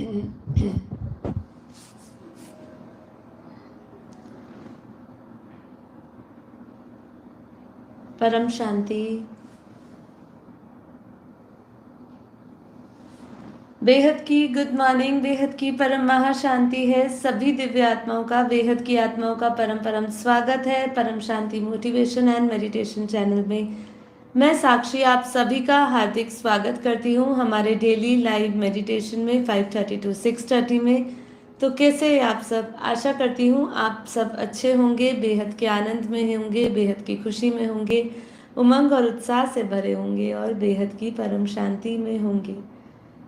परम शांति, बेहद की गुड मॉर्निंग। बेहद की परम महाशांति है। सभी दिव्य आत्माओं का, बेहद की आत्माओं का परम परम स्वागत है परम शांति मोटिवेशन एंड मेडिटेशन चैनल में। मैं साक्षी आप सभी का हार्दिक स्वागत करती हूँ हमारे डेली लाइव मेडिटेशन में 5:30 to 6:30 में। तो कैसे आप सब? आशा करती हूँ आप सब अच्छे होंगे, बेहद के आनंद में होंगे, बेहद की खुशी में होंगे, उमंग और उत्साह से भरे होंगे और बेहद की परम शांति में होंगे।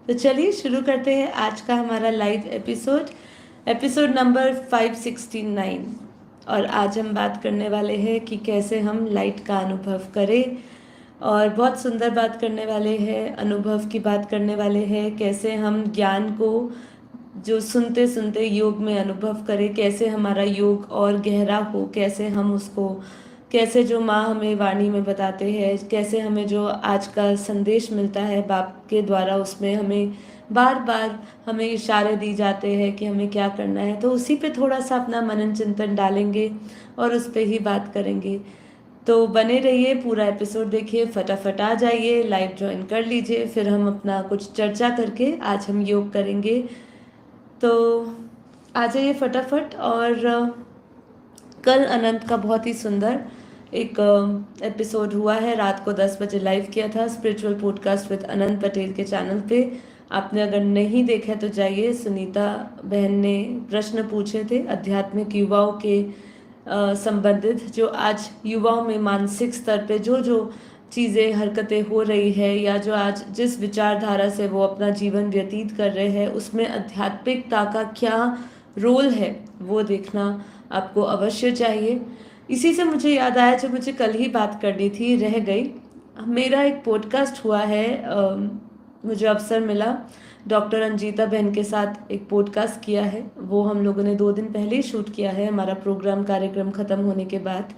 तो चलिए शुरू करते हैं आज का हमारा लाइव एपिसोड नंबर 569। और आज हम बात करने वाले हैं कि कैसे हम लाइट का अनुभव करें, और बहुत सुंदर बात करने वाले हैं, अनुभव की बात करने वाले हैं, कैसे हम ज्ञान को जो सुनते सुनते योग में अनुभव करें, कैसे हमारा योग और गहरा हो, कैसे हम उसको, कैसे जो माँ हमें वाणी में बताते हैं, कैसे हमें जो आज का संदेश मिलता है बाप के द्वारा, उसमें हमें बार बार हमें इशारे दी जाते हैं कि हमें क्या करना है। तो उसी पे थोड़ा सा अपना मनन चिंतन डालेंगे और उस पर ही बात करेंगे। तो बने रहिए, पूरा एपिसोड देखिए, फटाफट आ जाइए, लाइव ज्वाइन कर लीजिए, फिर हम अपना कुछ चर्चा करके आज हम योग करेंगे। तो आ जाइए फटाफट। और कल अनंत का बहुत ही सुंदर एक एपिसोड हुआ है, रात को 10 बजे लाइव किया था स्पिरिचुअल पॉडकास्ट विद अनंत पटेल के चैनल पे। आपने अगर नहीं देखा तो जाइए। सुनीता बहन ने प्रश्न पूछे थे आध्यात्मिक युवाओं के संबंधित, जो आज युवाओं में मानसिक स्तर पे जो जो चीज़ें हरकतें हो रही है, या जो आज जिस विचारधारा से वो अपना जीवन व्यतीत कर रहे हैं, उसमें आध्यात्मिकता का क्या रोल है, वो देखना आपको अवश्य चाहिए। इसी से मुझे याद आया, जो मुझे कल ही बात करनी थी, रह गई। मेरा एक पॉडकास्ट हुआ है, मुझे अवसर मिला डॉक्टर अंजिता बहन के साथ एक पॉडकास्ट किया है। वो हम लोगों ने 2 दिन पहले ही शूट किया है, हमारा कार्यक्रम ख़त्म होने के बाद।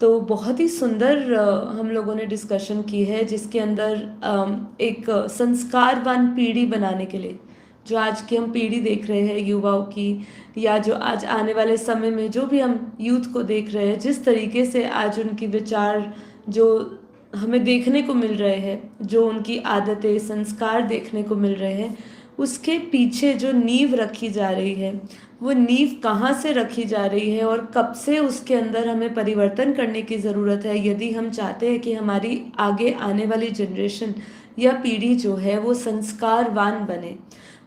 तो बहुत ही सुंदर हम लोगों ने डिस्कशन की है, जिसके अंदर एक संस्कारवान पीढ़ी बनाने के लिए, जो आज की हम पीढ़ी देख रहे हैं युवाओं की, या जो आज आने वाले समय में जो भी हम यूथ को देख रहे हैं, जिस तरीके से आज उनकी विचार जो हमें देखने को मिल रहे हैं, जो उनकी आदतें संस्कार देखने को मिल रहे हैं, उसके पीछे जो नींव रखी जा रही है, वो नींव कहाँ से रखी जा रही है और कब से उसके अंदर हमें परिवर्तन करने की ज़रूरत है, यदि हम चाहते हैं कि हमारी आगे आने वाली जनरेशन या पीढ़ी जो है वो संस्कारवान बने।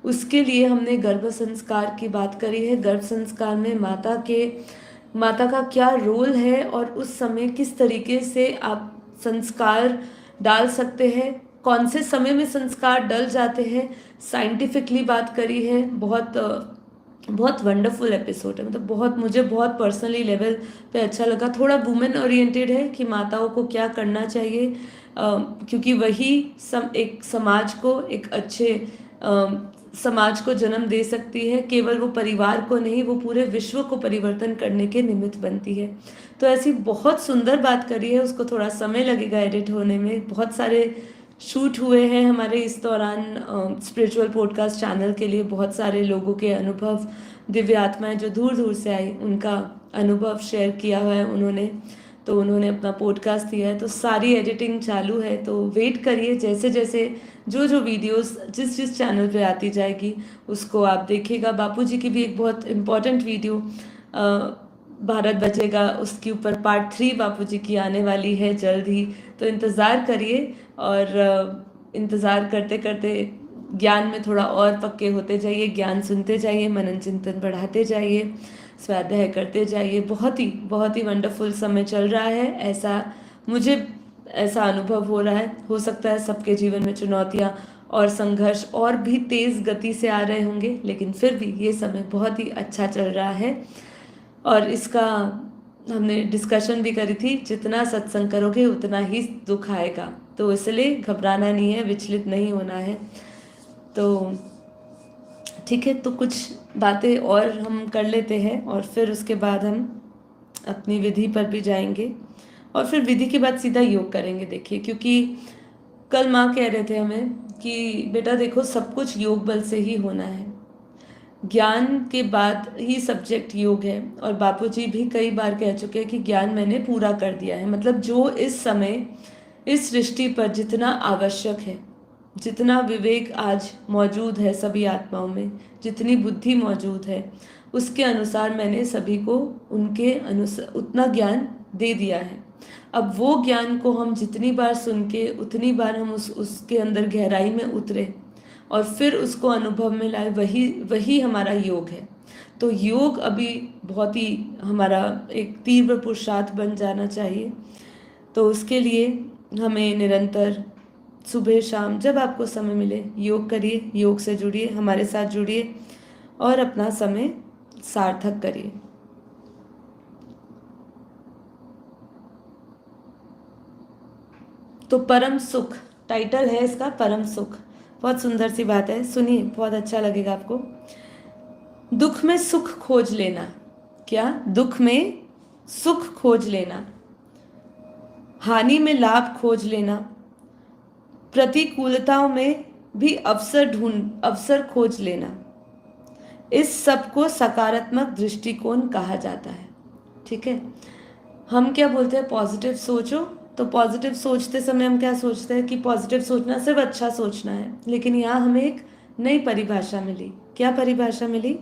उसके लिए हमने गर्भ संस्कार की बात करी है। गर्भ संस्कार में माता का क्या रोल है, और उस समय किस तरीके से आप संस्कार डाल सकते हैं, कौन से समय में संस्कार डल जाते हैं, साइंटिफिकली बात करी है। बहुत वंडरफुल एपिसोड है, मतलब बहुत, मुझे बहुत पर्सनली लेवल पे अच्छा लगा। थोड़ा वुमेन ओरिएंटेड है कि माताओं को क्या करना चाहिए, क्योंकि वही एक समाज को, एक अच्छे समाज को जन्म दे सकती है। केवल वो परिवार को नहीं, वो पूरे विश्व को परिवर्तन करने के निमित्त बनती है। तो ऐसी बहुत सुंदर बात करी है, उसको थोड़ा समय लगेगा एडिट होने में। बहुत सारे शूट हुए हैं हमारे इस दौरान स्पिरिचुअल पॉडकास्ट चैनल के लिए। बहुत सारे लोगों के अनुभव, दिव्य आत्माएं जो दूर दूर से आई, उनका अनुभव शेयर किया हुआ है उन्होंने। तो उन्होंने अपना पॉडकास्ट दिया है, तो सारी एडिटिंग चालू है। तो वेट करिए, जैसे जैसे जो जो वीडियोस जिस जिस चैनल पे आती जाएगी उसको आप देखिएगा। बापूजी की भी एक बहुत इम्पोर्टेंट वीडियो भारत बचेगा, उसके ऊपर पार्ट 3 बापूजी की आने वाली है जल्द ही। तो इंतज़ार करिए, और इंतज़ार करते करते ज्ञान में थोड़ा और पक्के होते जाइए, ज्ञान सुनते जाइए, मनन चिंतन बढ़ाते जाइए, स्वाध्याय करते जाइए। बहुत ही वंडरफुल समय चल रहा है, मुझे ऐसा अनुभव हो रहा है। हो सकता है सबके जीवन में चुनौतियाँ और संघर्ष और भी तेज़ गति से आ रहे होंगे, लेकिन फिर भी ये समय बहुत ही अच्छा चल रहा है। और इसका हमने डिस्कशन भी करी थी, जितना सत्संग करोगे उतना ही दुख आएगा, तो इसलिए घबराना नहीं है, विचलित नहीं होना है। तो ठीक है, तो कुछ बातें और हम कर लेते हैं, और फिर उसके बाद हम अपनी विधि पर भी जाएंगे, और फिर विधि के बाद सीधा योग करेंगे। देखिए, क्योंकि कल माँ कह रहे थे हमें कि बेटा देखो सब कुछ योग बल से ही होना है, ज्ञान के बाद ही सब्जेक्ट योग है। और बापूजी भी कई बार कह चुके हैं कि ज्ञान मैंने पूरा कर दिया है, मतलब जो इस समय इस सृष्टि पर जितना आवश्यक है, जितना विवेक आज मौजूद है सभी आत्माओं में, जितनी बुद्धि मौजूद है, उसके अनुसार मैंने सभी को उनके अनुसार उतना ज्ञान दे दिया है। अब वो ज्ञान को हम जितनी बार सुन के उतनी बार हम उसके अंदर गहराई में उतरे और फिर उसको अनुभव में लाए, वही वही हमारा योग है। तो योग अभी बहुत ही हमारा एक तीव्र पुरुषार्थ बन जाना चाहिए। तो उसके लिए हमें निरंतर सुबह शाम जब आपको समय मिले योग करिए, योग से जुड़िए, हमारे साथ जुड़िए और अपना समय सार्थक करिए। तो परम सुख टाइटल है इसका, परम सुख। बहुत सुंदर सी बात है, सुनिए, बहुत अच्छा लगेगा आपको। दुख में सुख खोज लेना। क्या? दुख में सुख खोज लेना, हानि में लाभ खोज लेना, प्रतिकूलताओं में भी अवसर खोज लेना, इस सब को सकारात्मक दृष्टिकोण कहा जाता है। ठीक है, हम क्या बोलते हैं? पॉजिटिव सोचो। तो पॉजिटिव सोचते समय हम क्या सोचते हैं कि पॉजिटिव सोचना सिर्फ अच्छा सोचना है, लेकिन यहाँ हमें एक नई परिभाषा मिली। क्या परिभाषा मिली?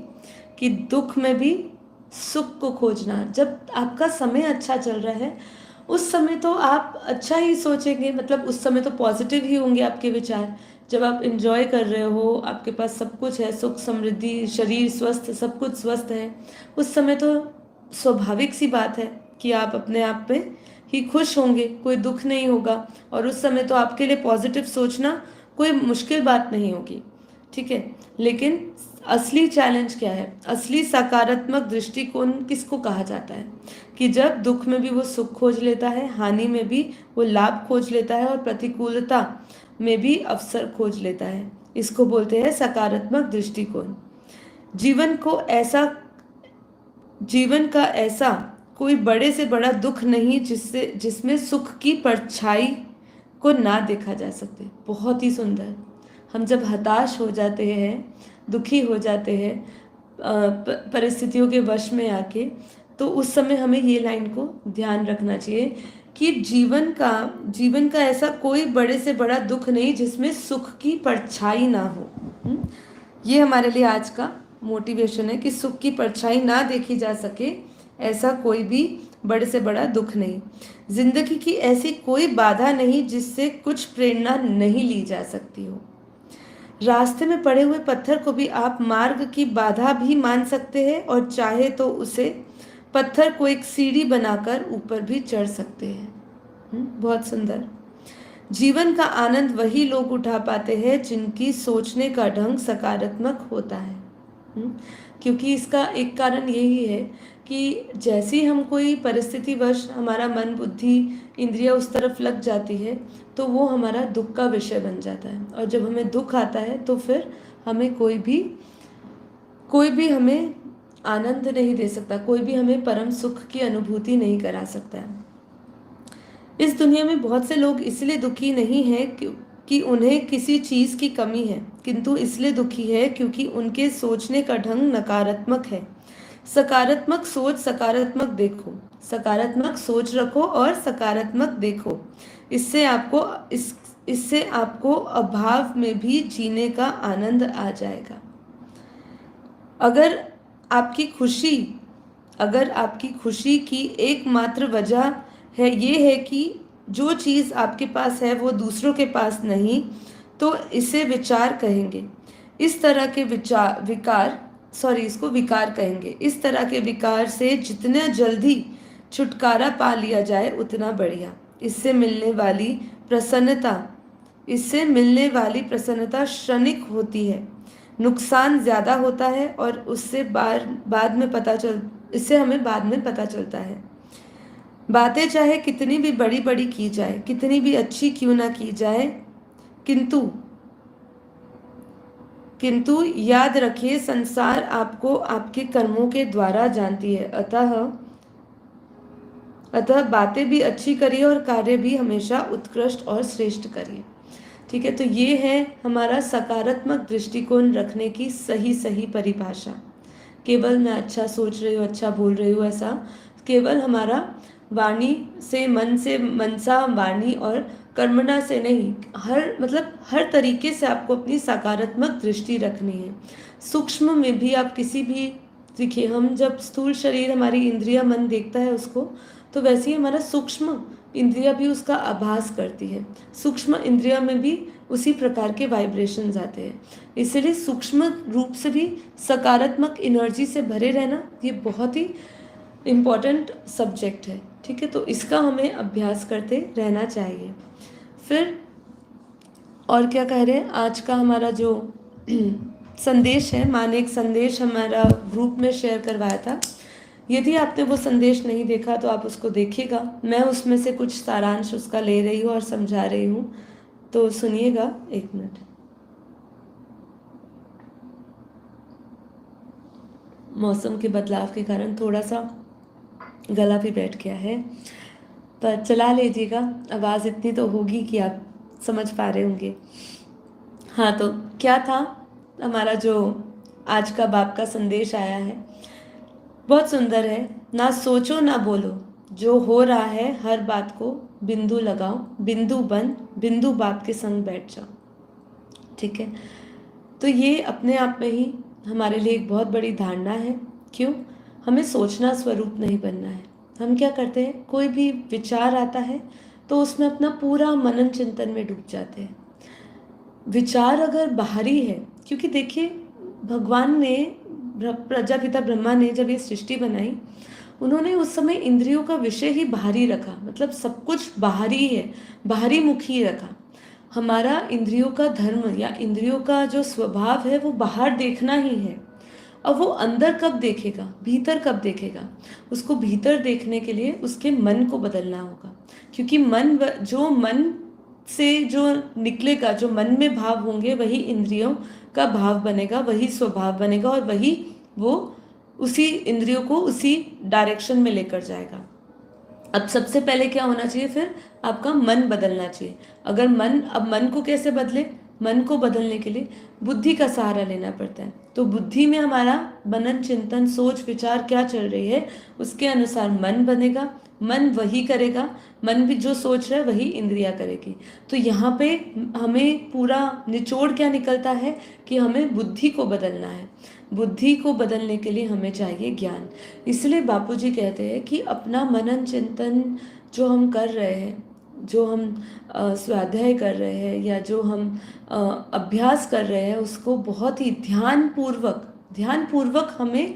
कि दुख में भी सुख को खोजना। जब आपका समय अच्छा चल रहा है उस समय तो आप अच्छा ही सोचेंगे, मतलब उस समय तो पॉजिटिव ही होंगे आपके विचार। जब आप इंजॉय कर रहे हो, आपके पास सब कुछ है, सुख समृद्धि, शरीर स्वस्थ, सब कुछ स्वस्थ है, उस समय तो स्वाभाविक सी बात है कि आप अपने आप में ही खुश होंगे, कोई दुख नहीं होगा। और उस समय तो आपके लिए पॉजिटिव सोचना कोई मुश्किल बात नहीं होगी। ठीक है, लेकिन असली चैलेंज क्या है? असली सकारात्मक दृष्टिकोण किसको कहा जाता है? कि जब दुख में भी वो सुख खोज लेता है, हानि में भी वो लाभ खोज लेता है और प्रतिकूलता में भी अवसर खोज लेता है। इसको बोलते हैं सकारात्मक दृष्टिकोण। जीवन को ऐसा जीवन का ऐसा कोई बड़े से बड़ा दुख नहीं जिसमें सुख की परछाई को ना देखा जा सके। बहुत ही सुंदर। हम जब हताश हो जाते हैं, दुखी हो जाते हैं परिस्थितियों के वश में आके, तो उस समय हमें ये लाइन को ध्यान रखना चाहिए कि जीवन का ऐसा कोई बड़े से बड़ा दुख नहीं जिसमें सुख की परछाई ना हो। ये हमारे लिए आज का मोटिवेशन है कि सुख की परछाई ना देखी जा सके, ऐसा कोई भी बड़े से बड़ा दुख नहीं। जिंदगी की ऐसी कोई बाधा नहीं जिससे कुछ प्रेरणा नहीं ली जा सकती हो। रास्ते में पड़े हुए पत्थर को भी आप मार्ग की बाधा भी मान सकते हैं और चाहे तो उसे पत्थर को एक सीढ़ी बनाकर ऊपर भी चढ़ सकते हैं। बहुत सुंदर। जीवन का आनंद वही लोग उठा पाते हैं जिनकी सोचने का ढंग सकारात्मक होता है। क्योंकि इसका एक कारण यही है कि जैसे ही हम कोई परिस्थितिवश हमारा मन बुद्धि इंद्रिया उस तरफ लग जाती है तो वो हमारा दुख का विषय बन जाता है। और जब हमें दुख आता है तो फिर हमें कोई भी हमें आनंद नहीं दे सकता, कोई भी हमें परम सुख की अनुभूति नहीं करा सकता है। इस दुनिया में बहुत से लोग इसलिए दुखी नहीं हैं कि उन्हें किसी चीज की कमी है, किंतु इसलिए दुखी है क्योंकि उनके सोचने का ढंग नकारात्मक है। सकारात्मक सोच, सकारात्मक देखो, सकारात्मक सोच रखो और सकारात्मक देखो। इससे आपको अभाव में भी जीने का आनंद आ जाएगा। अगर आपकी खुशी की एकमात्र वजह है ये है कि जो चीज़ आपके पास है वो दूसरों के पास नहीं, तो इसे विचार कहेंगे। इस तरह के इसको विकार कहेंगे। इस तरह के विकार से जितना जल्दी छुटकारा पा लिया जाए उतना बढ़िया। इससे मिलने वाली प्रसन्नता क्षणिक होती है, नुकसान ज्यादा होता है और इससे हमें बाद में पता चलता है। बातें चाहे कितनी भी बड़ी बड़ी की जाए, कितनी भी अच्छी क्यों ना की जाए, किंतु याद रखिए संसार आपको आपके कर्मों के द्वारा जानती है। अतः बातें भी अच्छी करिए और कार्य भी हमेशा उत्कृष्ट और श्रेष्ठ करिए। ठीक है, तो ये है हमारा सकारात्मक दृष्टिकोण रखने की सही सही परिभाषा। केवल मैं अच्छा सोच रही हूँ, अच्छा बोल रही हूँ, ऐसा केवल हमारा वाणी से मनसा वाणी और कर्मणा से नहीं, हर तरीके से आपको अपनी सकारात्मक दृष्टि रखनी है। सूक्ष्म में भी आप किसी भी, देखिए हम जब स्थूल शरीर हमारी इंद्रिया मन देखता है उसको, तो वैसे ही हमारा सूक्ष्म इंद्रिया भी उसका आभास करती है। सूक्ष्म इंद्रिया में भी उसी प्रकार के वाइब्रेशंस आते हैं। इसलिए सूक्ष्म रूप से भी सकारात्मक एनर्जी से भरे रहना ये बहुत ही इम्पोर्टेंट सब्जेक्ट है। ठीक है, तो इसका हमें अभ्यास करते रहना चाहिए। फिर और क्या कह रहे हैं, आज का हमारा जो संदेश है, माँ ने एक संदेश हमारा ग्रुप में शेयर करवाया था। यदि आपने वो संदेश नहीं देखा तो आप उसको देखिएगा। मैं उसमें से कुछ सारांश उसका ले रही हूँ और समझा रही हूँ, तो सुनिएगा। एक मिनट, मौसम के बदलाव के कारण थोड़ा सा गला भी बैठ गया है, पर चला लीजिएगा, आवाज़ इतनी तो होगी कि आप समझ पा रहे होंगे। हाँ, तो क्या था हमारा जो आज का बाप का संदेश आया है, बहुत सुंदर है। ना सोचो ना बोलो, जो हो रहा है हर बात को बिंदु लगाओ, बिंदु बन, बिंदु बाप के संग बैठ जाओ। ठीक है, तो ये अपने आप में ही हमारे लिए एक बहुत बड़ी धारणा है। क्यों? हमें सोचना स्वरूप नहीं बनना है। हम क्या करते हैं, कोई भी विचार आता है तो उसमें अपना पूरा मनन चिंतन में डूब जाते हैं। विचार अगर बाहरी है, क्योंकि देखिए भगवान ने, प्रजापिता ब्रह्मा ने जब ये सृष्टि बनाई, उन्होंने उस समय इंद्रियों का विषय ही बाहरी रखा, मतलब सब कुछ बाहरी है, बाहरी मुखी रखा। हमारा इंद्रियों का धर्म या इंद्रियों का जो स्वभाव है वो बाहर देखना ही है। अब वो अंदर कब देखेगा, भीतर कब देखेगा? उसको भीतर देखने के लिए उसके मन को बदलना होगा, क्योंकि जो मन से जो निकलेगा, जो मन में भाव होंगे, वही इंद्रियों का भाव बनेगा, वही स्वभाव बनेगा, और वही वो उसी इंद्रियों को उसी डायरेक्शन में लेकर जाएगा। अब सबसे पहले क्या होना चाहिए, फिर आपका मन बदलना चाहिए। अगर मन को कैसे बदले? मन को बदलने के लिए बुद्धि का सहारा लेना पड़ता है। तो बुद्धि में हमारा मनन चिंतन सोच विचार क्या चल रही है, उसके अनुसार मन बनेगा, मन वही करेगा, मन भी जो सोच रहा है वही इंद्रिया करेगी। तो यहाँ पे हमें पूरा निचोड़ क्या निकलता है कि हमें बुद्धि को बदलना है। बुद्धि को बदलने के लिए हमें चाहिए ज्ञान। इसलिए बापूजी कहते हैं कि अपना मनन चिंतन जो हम कर रहे हैं, जो हम स्वाध्याय कर रहे हैं या जो हम अभ्यास कर रहे हैं, उसको बहुत ही ध्यान पूर्वक हमें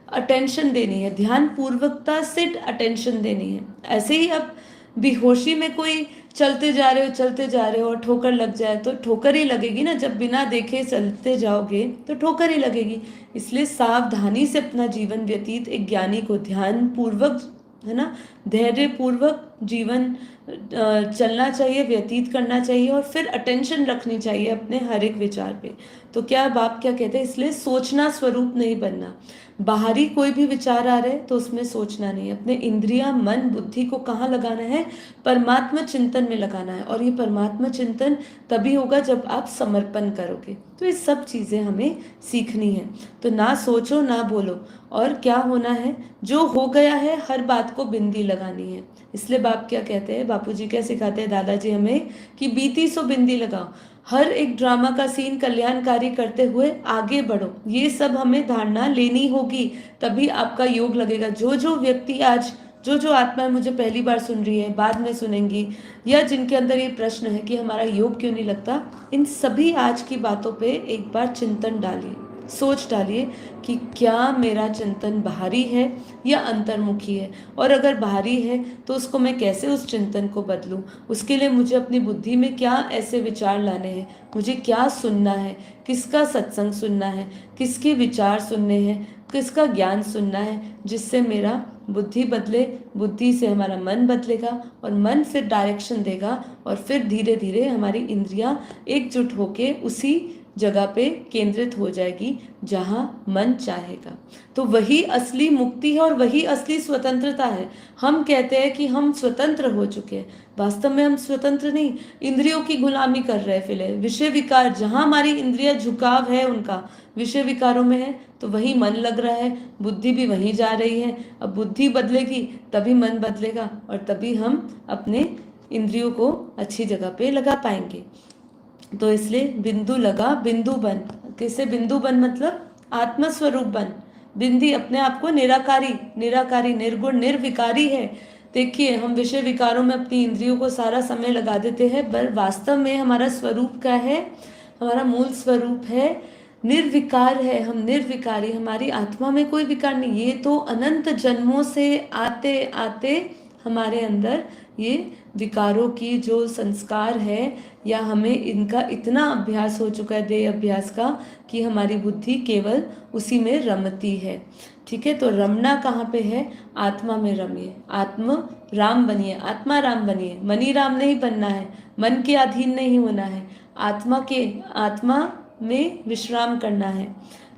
अटेंशन देनी है, ध्यान पूर्वकता से अटेंशन देनी है। ऐसे ही अब बेहोशी में कोई चलते जा रहे हो और ठोकर लग जाए तो ठोकर ही लगेगी ना। जब बिना देखे चलते जाओगे तो ठोकर ही लगेगी। इसलिए सावधानी से अपना जीवन व्यतीत, एक ज्ञानी को ध्यान पूर्वक, है ना, धैर्य पूर्वक जीवन चलना चाहिए, व्यतीत करना चाहिए, और फिर अटेंशन रखनी चाहिए अपने हर एक विचार पे। तो क्या बाप क्या कहते हैं, इसलिए सोचना स्वरूप नहीं बनना। बाहरी कोई भी विचार आ रहे तो उसमें सोचना नहीं। अपने इंद्रिया मन बुद्धि को कहाँ लगाना है? परमात्मा चिंतन में लगाना है। और ये परमात्मा चिंतन तभी होगा जब आप समर्पण करोगे। तो ये सब चीज़ें हमें सीखनी है। तो ना सोचो ना बोलो, और क्या होना है, जो हो गया है हर बात को बिंदी लगानी है। इसलिए बाप क्या कहते हैं, बापूजी क्या सिखाते हैं दादाजी हमें, कि बीती सो बिंदी लगाओ। हर एक ड्रामा का सीन कल्याणकारी करते हुए आगे बढ़ो। ये सब हमें धारणा लेनी होगी, तभी आपका योग लगेगा। जो व्यक्ति आज, जो आत्माएं मुझे पहली बार सुन रही है, बाद में सुनेंगी, या जिनके अंदर ये प्रश्न है कि हमारा योग क्यों नहीं लगता, इन सभी आज की बातों पे एक बार चिंतन डालिए, सोच डालिए कि क्या मेरा चिंतन बाहरी है या अंतर्मुखी है, और अगर बाहरी है तो उसको मैं कैसे उस चिंतन को बदलूं। उसके लिए मुझे अपनी बुद्धि में क्या ऐसे विचार लाने हैं, मुझे क्या सुनना है, किसका सत्संग सुनना है, किसके विचार सुनने हैं, किसका ज्ञान सुनना है, जिससे मेरा बुद्धि बदले, बुद्धि से हमारा मन बदलेगा, और मन फिर डायरेक्शन देगा, और फिर धीरे धीरे हमारी इंद्रियां एकजुट होके उसी जगह पे केंद्रित हो जाएगी जहां मन चाहेगा। तो वही असली मुक्ति है और वही असली स्वतंत्रता है। हम कहते हैं कि हम स्वतंत्र हो चुके हैं, वास्तव में हम स्वतंत्र नहीं, इंद्रियों की गुलामी कर रहे हैं फिलहाल। विषय विकार, जहां हमारी इंद्रिया झुकाव है उनका विषय विकारों में है, तो वही मन लग रहा है, बुद्धि भी वहीं जा रही है। अब बुद्धि बदलेगी तभी मन बदलेगा और तभी हम अपने इंद्रियों को अच्छी जगह पे लगा पाएंगे। तो इसलिए बिंदु लगा बिंदु बन। कैसे बिंदु बन? मतलब आत्मस्वरूप बन। बिंदी अपने आप को निराकारी, निराकारी, निर्गुण, निर्विकारी है। देखिए, हम विषय विकारों में अपनी इंद्रियों को सारा समय लगा देते हैं, पर वास्तव में हमारा स्वरूप क्या है? हमारा मूल स्वरूप है निर्विकार है। हम निर्विकारी, हमारी आत्मा में कोई विकार नहीं। ये तो अनंत जन्मों से आते आते हमारे अंदर ये विकारों की जो संस्कार है, या हमें इनका इतना अभ्यास हो चुका है, देह अभ्यास का, कि हमारी बुद्धि केवल उसी में रमती है। ठीक है, तो रमना कहाँ पे है? आत्मा में रमिए, आत्म राम बनिए, आत्मा राम बनिए। मनी राम नहीं बनना है, मन के अधीन नहीं होना है, आत्मा में विश्राम करना है।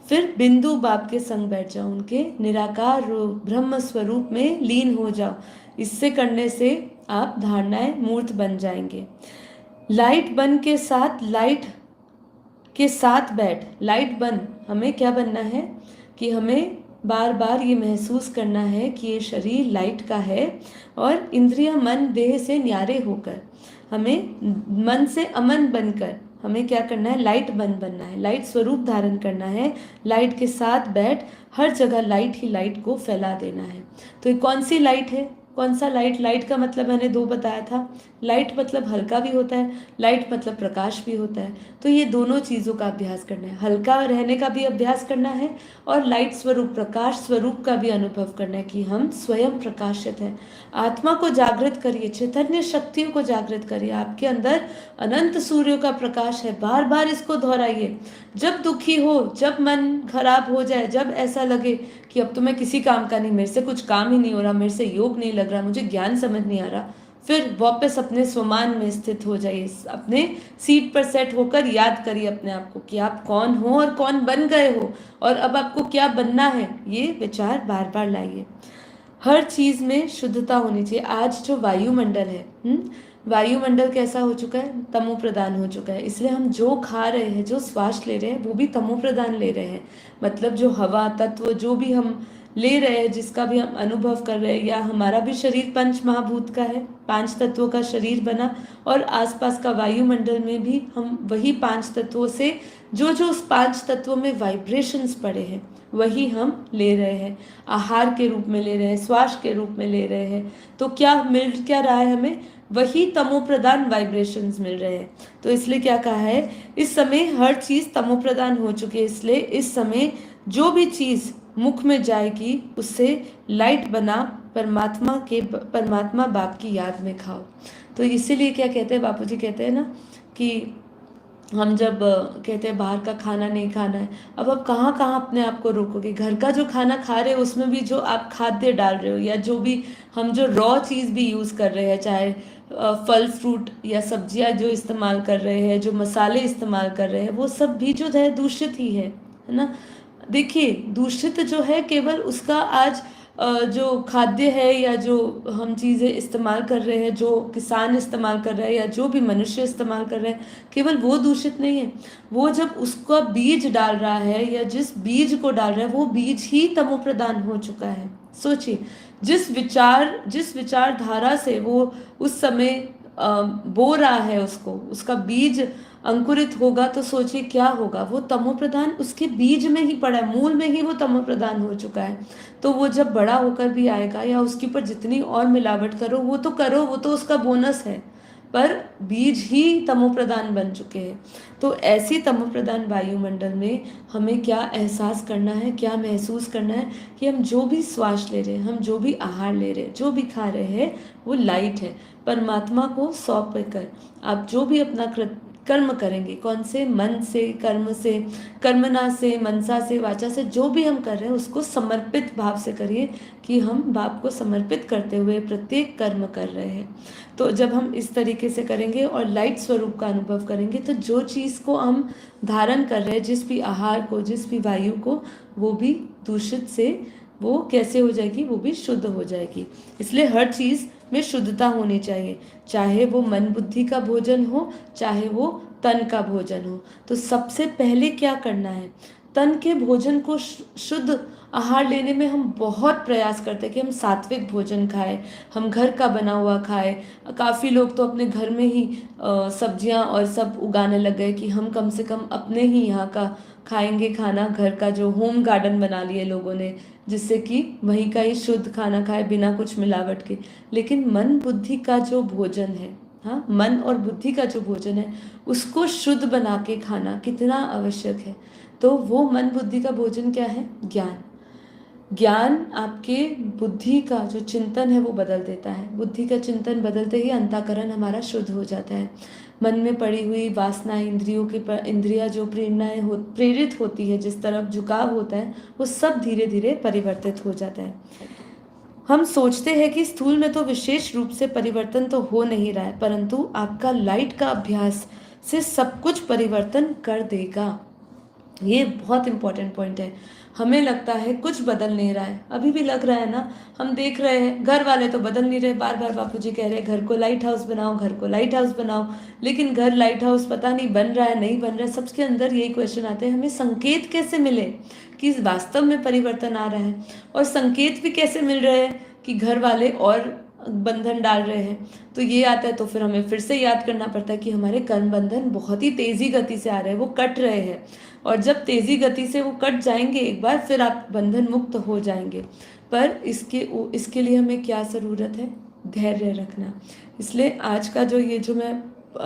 फिर बिंदु बाप के संग बैठ जाओ, उनके निराकार रूप ब्रह्म स्वरूप में लीन हो जाओ। इससे करने से आप धारणाएं मूर्त बन जाएंगे। लाइट बन के साथ, लाइट के साथ बैठ, लाइट बन। हमें क्या बनना है कि हमें बार बार ये महसूस करना है कि ये शरीर लाइट का है, और इंद्रिया मन देह से न्यारे होकर, हमें मन से अमन बनकर हमें क्या करना है? लाइट बन बनना है, लाइट स्वरूप धारण करना है। लाइट के साथ बैठ, हर जगह लाइट ही लाइट को फैला देना है। तो ये कौन सी लाइट है? कौन सा लाइट? लाइट का मतलब मैंने दो बताया था। लाइट मतलब हल्का भी होता है, लाइट मतलब प्रकाश भी होता है। तो ये दोनों चीज़ों का अभ्यास करना है, हल्का रहने का भी अभ्यास करना है, और लाइट स्वरूप, प्रकाश स्वरूप का भी अनुभव करना है कि हम स्वयं प्रकाशित हैं। आत्मा को जागृत करिए, चैतन्य शक्तियों को जागृत करिए। आपके अंदर अनंत सूर्यों का प्रकाश है। बार बार इसको दोहराइए। जब दुखी हो, जब मन खराब हो जाए, जब ऐसा लगे कि अब तो मैं किसी काम का नहीं, मेरे से कुछ काम ही नहीं हो रहा, मेरे से योग नहीं लग रहा, मुझे ज्ञान समझ नहीं आ रहा, फिर वापस अपने स्वमान में स्थित हो जाइए। अपने सीट पर सेट होकर याद करिए अपने आप को कि आप कौन हो और कौन बन गए हो, और अब आपको क्या बनना है। ये विचार बार बार लाइए। हर चीज में शुद्धता होनी चाहिए। आज जो वायुमंडल है, वायुमंडल कैसा हो चुका है? तमो प्रधान हो चुका है। इसलिए हम जो खा रहे हैं, जो श्वास ले रहे हैं, वो भी तमो प्रधान ले रहे हैं। मतलब जो हवा तत्व जो भी हम ले रहे हैं, जिसका भी हम अनुभव कर रहे हैं, या हमारा भी शरीर पंच महाभूत का है, पांच तत्वों का शरीर बना, और आसपास का वायुमंडल में भी हम वही पांच तत्वों से जो जो उस पांच तत्वों में वाइब्रेशंस पड़े हैं, वही हम ले रहे हैं, आहार के रूप में ले रहे हैं, श्वास के रूप में ले रहे हैं। तो क्या मिल क्या रहा है हमें? वही तमो प्रधान वाइब्रेशंस मिल रहे हैं। तो इसलिए क्या कहा है, इस समय हर चीज तमो प्रधान हो चुकी है। इसलिए इस समय जो भी चीज मुख में जाएगी, उससे लाइट बना परमात्मा बाप की याद में खाओ। तो इसीलिए क्या कहते हैं बापूजी, कहते हैं ना कि हम जब कहते हैं बाहर का खाना नहीं खाना है, अब आप कहाँ कहाँ अपने आप को रोकोगे? घर का जो खाना खा रहे हो उसमें भी जो आप खाद्य डाल रहे हो, या जो भी हम जो रॉ चीज़ भी यूज़ कर रहे हैं, चाहे फल फ्रूट या सब्जियां जो इस्तेमाल कर रहे हैं, जो मसाले इस्तेमाल कर रहे हैं, वो सब भी जो है दूषित ही है ना। देखिए, दूषित जो है केवल उसका आज जो खाद्य है, या जो हम चीज़ें इस्तेमाल कर रहे हैं, जो किसान इस्तेमाल कर रहे हैं, या जो भी मनुष्य इस्तेमाल कर रहे हैं, केवल वो दूषित नहीं है। वो जब उसका बीज डाल रहा है, या जिस बीज को डाल रहा है, वो बीज ही तमो प्रधान हो चुका है। सोचिए, जिस विचारधारा से वो उस समय बो रहा है, उसका बीज अंकुरित होगा, तो सोचिए क्या होगा। वो तमो प्रधान उसके बीज में ही पड़ा है, मूल में ही वो तमो प्रधान हो चुका है। तो वो जब बड़ा होकर भी आएगा, या उसके ऊपर जितनी और मिलावट करो, वो तो उसका बोनस है, पर बीज ही तमो प्रधान बन चुके हैं। तो ऐसी तमो प्रधान वायुमंडल में हमें क्या एहसास करना है, क्या महसूस करना है कि हम जो भी श्वास ले रहे हैं, हम जो भी आहार ले रहे हैं, जो भी खा रहे हैं, वो लाइट है। परमात्मा को सौंप कर आप जो भी अपना कर्म करेंगे। कौन से? मन से, कर्म से, कर्मणा से, मनसा से, वाचा से, जो भी हम कर रहे हैं उसको समर्पित भाव से करिए कि हम बाप को समर्पित करते हुए प्रत्येक कर्म कर रहे हैं। तो जब हम इस तरीके से करेंगे और लाइट स्वरूप का अनुभव करेंगे तो जो चीज़ को हम धारण कर रहे हैं, जिस भी आहार को, जिस भी वायु को, वो भी दूषित से वो कैसे हो जाएगी? वो भी शुद्ध हो जाएगी। इसलिए हर चीज़ में शुद्धता होनी चाहिए, चाहे वो मन बुद्धि का भोजन हो, चाहे वो तन का भोजन हो। तो सबसे पहले क्या करना है? तन के भोजन को शुद्ध आहार लेने में हम बहुत प्रयास करते हैं कि हम सात्विक भोजन खाएं, हम घर का बना हुआ खाएं। काफ़ी लोग तो अपने घर में ही सब्जियां और सब उगाने लग गए कि हम कम से कम अपने ही यहाँ का खाएंगे खाना, घर का जो होम गार्डन बना लिए लोगों ने, जिससे कि वहीं का ही शुद्ध खाना खाए बिना कुछ मिलावट के। लेकिन मन बुद्धि का जो भोजन है, हाँ, मन और बुद्धि का जो भोजन है उसको शुद्ध बना के खाना कितना आवश्यक है। तो वो मन बुद्धि का भोजन क्या है? ज्ञान। ज्ञान आपके बुद्धि का जो चिंतन है वो बदल देता है। बुद्धि का चिंतन बदलते ही अंतःकरण हमारा शुद्ध हो जाता है। मन में पड़ी हुई वासना, इंद्रियों के इंद्रिया जो प्रेरित होती है, जिस तरफ झुकाव होता है, वो सब धीरे धीरे परिवर्तित हो जाता है। हम सोचते हैं कि स्थूल में तो विशेष रूप से परिवर्तन तो हो नहीं रहा है, परंतु आपका लाइट का अभ्यास से सब कुछ परिवर्तन कर देगा। ये बहुत इंपॉर्टेंट पॉइंट है। हमें लगता है कुछ बदल नहीं रहा है, अभी भी लग रहा है ना, हम देख रहे हैं घर वाले तो बदल नहीं रहे, बार बार बापूजी कह रहे हैं घर को लाइट हाउस बनाओ, घर को लाइट हाउस बनाओ, लेकिन घर लाइट हाउस पता नहीं बन रहा है नहीं बन रहा है। सबके अंदर यही क्वेश्चन आते हैं, हमें संकेत कैसे मिले कि वास्तव में परिवर्तन आ रहा है, और संकेत भी कैसे मिल रहे हैं कि घर वाले और बंधन डाल रहे हैं। तो ये आता है तो फिर हमें फिर से याद करना पड़ता है कि हमारे कर्म बंधन बहुत ही तेजी गति से आ रहे हैं, वो कट रहे हैं, और जब तेजी गति से वो कट जाएंगे एक बार, फिर आप बंधन मुक्त हो जाएंगे। पर इसके लिए हमें क्या ज़रूरत है? धैर्य रखना। इसलिए आज का जो मैं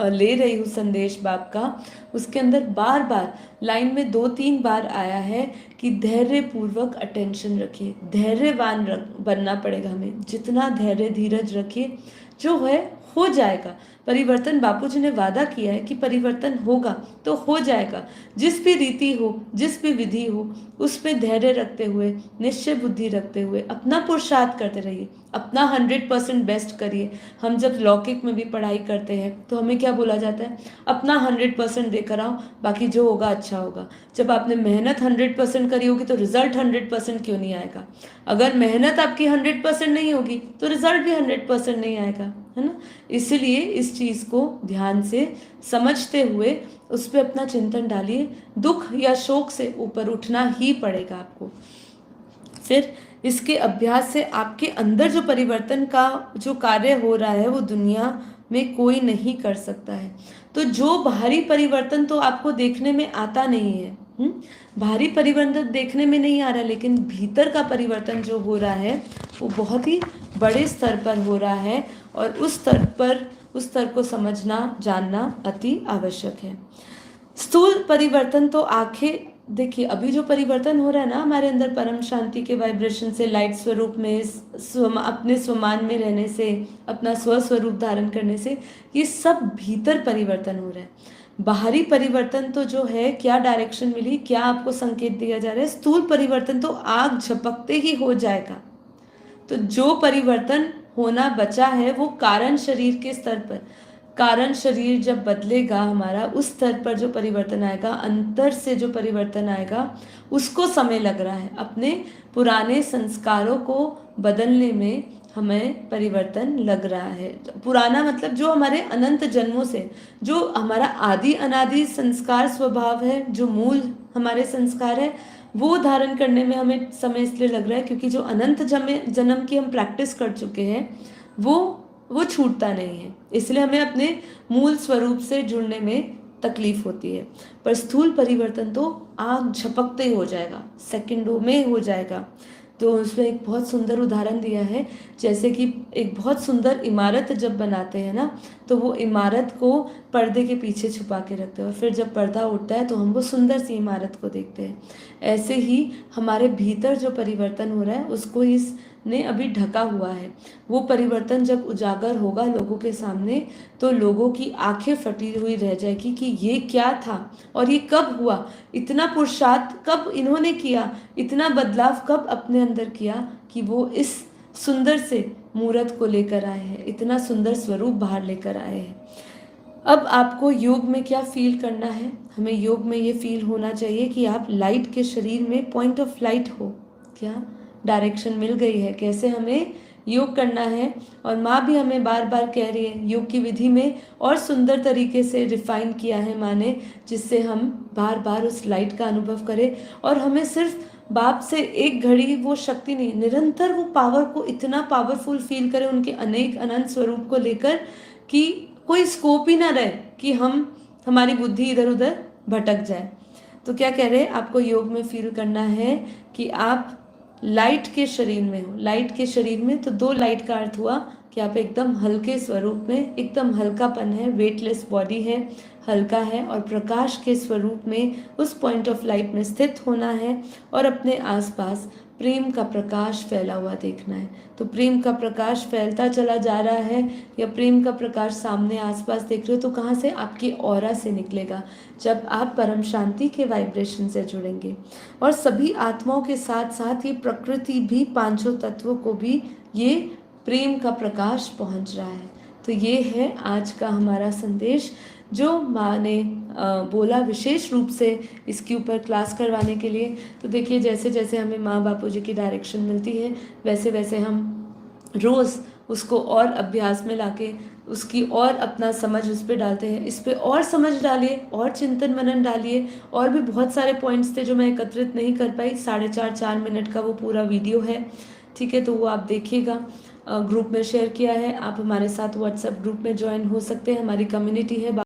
ले रही हूँ संदेश बाप का, उसके अंदर बार बार लाइन में 2-3 बार आया है कि धैर्य पूर्वक अटेंशन रखिए। धैर्यवान बनना पड़ेगा हमें। जितना धैर्य धीरज रखिए, जो है हो जाएगा। परिवर्तन, बापूजी ने वादा किया है कि परिवर्तन होगा तो हो जाएगा। जिस भी रीति हो, जिस भी विधि हो, उस पे धैर्य रखते हुए, निश्चय बुद्धि रखते हुए अपना पुरुषार्थ करते रहिए, अपना 100% बेस्ट करिए। हम जब लौकिक में भी पढ़ाई करते हैं तो हमें क्या बोला जाता है? अपना 100% देकर आओ, बाकी जो होगा अच्छा होगा। जब आपने मेहनत 100% करी होगी तो रिजल्ट 100% क्यों नहीं आएगा? अगर मेहनत आपकी 100% नहीं होगी तो रिजल्ट भी 100% नहीं आएगा, है ना। इसीलिए इस चीज़ को ध्यान से समझते हुए उस पर अपना चिंतन डालिए। दुख या शोक से ऊपर उठना ही पड़ेगा आपको। फिर इसके अभ्यास से आपके अंदर जो परिवर्तन का जो कार्य हो रहा है वो दुनिया में कोई नहीं कर सकता है। तो जो बाहरी परिवर्तन तो आपको देखने में आता नहीं है, बाहरी परिवर्तन देखने में नहीं आ रहा है, लेकिन भीतर का परिवर्तन जो हो रहा है वो बहुत ही बड़े स्तर पर हो रहा है, और उस स्तर को समझना जानना अति आवश्यक है। स्थूल परिवर्तन तो आंखें देखिए, अभी जो परिवर्तन हो रहा है ना हमारे अंदर, परम शांति के वाइब्रेशन से, लाइट स्वरूप में, अपने स्वमान में रहने से, अपना स्वस्वरूप धारण करने से, ये सब भीतर परिवर्तन हो रहा है। बाहरी परिवर्तन तो जो है, क्या डायरेक्शन मिली, क्या आपको संकेत दिया जा रहा है? स्थूल परिवर्तन तो आग झपकते ही हो जाएगा। तो जो परिवर्तन होना बचा है वो कारण शरीर के स्तर पर, कारण शरीर जब बदलेगा हमारा, उस स्तर पर जो परिवर्तन आएगा, अंतर से जो परिवर्तन आएगा, उसको समय लग रहा है। अपने पुराने संस्कारों को बदलने में हमें परिवर्तन लग रहा है। पुराना मतलब जो हमारे अनंत जन्मों से, जो हमारा आदि अनादि संस्कार स्वभाव है, जो मूल हमारे संस्कार है, वो धारण करने में हमें समय इसलिए लग रहा है क्योंकि जो अनंत जन्म की हम प्रैक्टिस कर चुके हैं वो छूटता नहीं है। इसलिए हमें अपने मूल स्वरूप से जुड़ने में तकलीफ होती है। पर स्थूल परिवर्तन तो आग झपकते ही हो जाएगा, सेकंडों में हो जाएगा। तो उसमें एक बहुत सुंदर उदाहरण दिया है, जैसे कि एक बहुत सुंदर इमारत जब बनाते हैं ना, तो वो इमारत को पर्दे के पीछे छुपा के रखते हैं, और फिर जब पर्दा उठता है तो हम वो सुंदर सी इमारत को देखते हैं। ऐसे ही हमारे भीतर जो परिवर्तन हो रहा है उसको इस ने अभी ढका हुआ है। वो परिवर्तन जब उजागर होगा लोगों के सामने तो लोगों की आंखें फटी हुई रह जाएगी कि ये क्या था और ये कब हुआ, इतना पुरुषार्थ कब इन्होंने किया, इतना बदलाव कब अपने अंदर किया कि वो इस सुंदर से मूर्त को लेकर आए हैं, इतना सुंदर स्वरूप बाहर लेकर आए हैं। अब आपको योग में क्या फील करना है? हमें योग में ये फील होना चाहिए कि आप लाइट के शरीर में पॉइंट ऑफ लाइट हो। क्या डायरेक्शन मिल गई है कैसे हमें योग करना है। और माँ भी हमें बार बार कह रही है, योग की विधि में और सुंदर तरीके से रिफाइन किया है माँ ने, जिससे हम बार बार उस लाइट का अनुभव करें। और हमें सिर्फ बाप से एक घड़ी वो शक्ति नहीं, निरंतर वो पावर को इतना पावरफुल फील करें उनके अनेक अनंत स्वरूप को लेकर कि कोई स्कोप ही ना रहे कि हमारी बुद्धि इधर उधर भटक जाए। तो क्या कह रहे हैं, आपको योग में फील करना है कि आप लाइट के शरीर में हो। लाइट के शरीर में तो दो लाइट का अर्थ हुआ कि आप एकदम हल्के स्वरूप में, एकदम हल्कापन है, वेटलेस बॉडी है, हल्का है और प्रकाश के स्वरूप में उस पॉइंट ऑफ लाइट में स्थित होना है और अपने आसपास प्रेम का प्रकाश फैला हुआ देखना है। तो प्रेम का प्रकाश फैलता चला जा रहा है या प्रेम का प्रकाश सामने आसपास देख रहे हो तो कहाँ से? आपकी ऑरा से निकलेगा, जब आप परम शांति के वाइब्रेशन से जुड़ेंगे। और सभी आत्माओं के साथ साथ ये प्रकृति भी, पांचों तत्वों को भी ये प्रेम का प्रकाश पहुंच रहा है। तो ये है आज का हमारा संदेश जो माँ ने बोला विशेष रूप से इसके ऊपर क्लास करवाने के लिए। तो देखिए जैसे जैसे हमें माँ बापू जी की डायरेक्शन मिलती है वैसे वैसे हम रोज़ उसको और अभ्यास में लाके उसकी और अपना समझ उस पर डालते हैं। इस पर और समझ डालिए और चिंतन मनन डालिए। और भी बहुत सारे पॉइंट्स थे जो मैं एकत्रित नहीं कर पाई। 4.5 मिनट का वो पूरा वीडियो है, ठीक है, तो वो आप देखिएगा। ग्रुप में शेयर किया है, आप हमारे साथ व्हाट्सएप ग्रुप में ज्वाइन हो सकते हैं। हमारी कम्युनिटी है